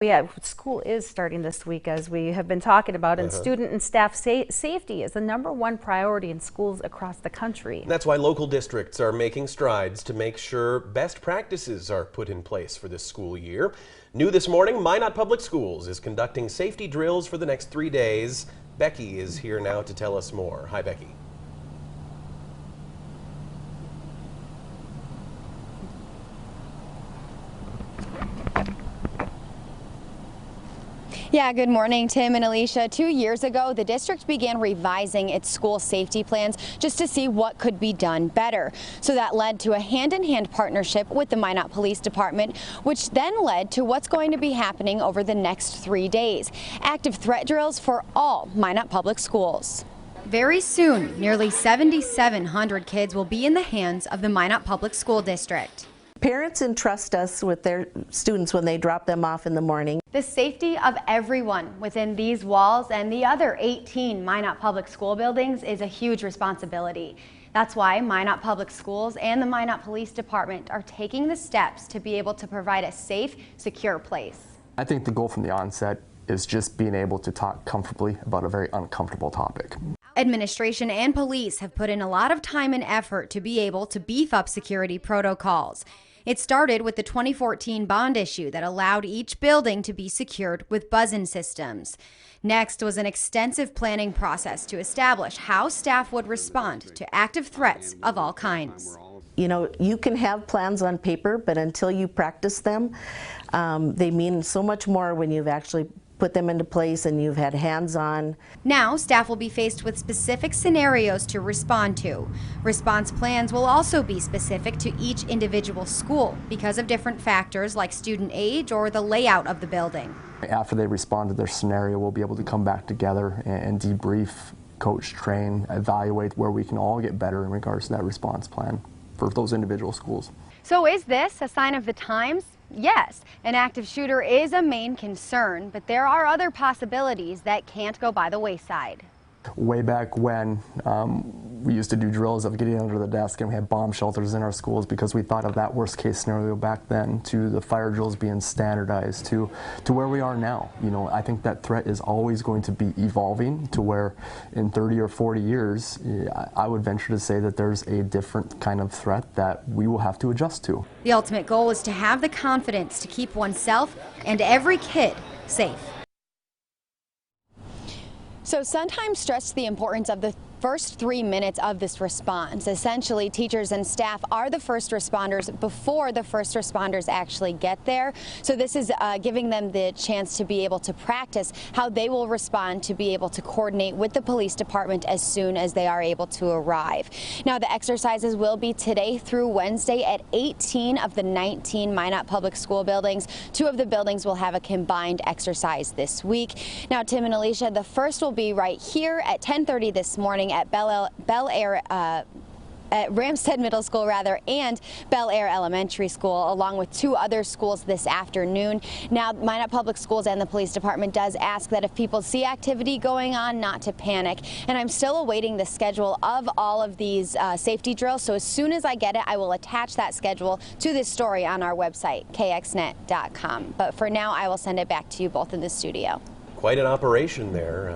Yeah, school is starting this week, as we have been talking about, and student and staff safety is the #1 priority in schools across the country. That's why local districts are making strides to make sure best practices are put in place for this school year. New this morning, Minot Public Schools is conducting safety drills for the next 3 days. Becky is here now to tell us more. Hi, Becky. Yeah, good morning, Tim and Alicia. 2 years ago, the district began revising its school safety plans just to see what could be done better. So that led to a hand-in-hand partnership with the Minot Police Department, which then led to what's going to be happening over the next 3 days. Active threat drills for all Minot Public Schools. Very soon, nearly 7,700 kids will be in the hands of the Minot Public School District. Parents entrust us with their students when they drop them off in the morning. The safety of everyone within these walls and the other 18 Minot Public School buildings is a huge responsibility. That's why Minot Public Schools and the Minot Police Department are taking the steps to be able to provide a safe, secure place. I think the goal from the onset is just being able to talk comfortably about a very uncomfortable topic. Administration and police have put in a lot of time and effort to be able to beef up security protocols. It started with the 2014 bond issue that allowed each building to be secured with buzz-in systems. Next was an extensive planning process to establish how staff would respond to active threats of all kinds. You know, you can have plans on paper, but until you practice them, they mean so much more when you've actually put them into place and you've had hands-on. Now, staff will be faced with specific scenarios to respond to. Response plans will also be specific to each individual school because of different factors like student age or the layout of the building. After they respond to their scenario, we'll be able to come back together and debrief, coach, train, evaluate where we can all get better in regards to that response plan for those individual schools. So is this a sign of the times? Yes, an active shooter is a main concern, but there are other possibilities that can't go by the wayside. Way back when, we used to do drills of getting under the desk, and we had bomb shelters in our schools because we thought of that worst case scenario back then, to the fire drills being standardized, to where we are now. You know, I think that threat is always going to be evolving to where in 30 or 40 years, I would venture to say that there's a different kind of threat that we will have to adjust to. The ultimate goal is to have the confidence to keep oneself and every kid safe. So Sun stressed the importance of the first 3 minutes of this response. Essentially, teachers and staff are the first responders before the first responders actually get there. So this is giving them the chance to be able to practice how they will respond, to be able to coordinate with the police department as soon as they are able to arrive. Now, the exercises will be today through Wednesday at 18 of the 19 Minot Public School buildings. 2 of the buildings will have a combined exercise this week. Now, Tim and Alicia, the first will be right here at 10:30 this morning at at Ramstead Middle School and Bel Air Elementary School, along with 2 other schools this afternoon. Now, Minot Public Schools and the police department does ask that if people see activity going on, not to panic. And I'm still awaiting the schedule of all of these safety drills, so as soon as I get it, I will attach that schedule to this story on our website, kxnet.com. But for now, I will send it back to you both in the studio. Quite an operation there.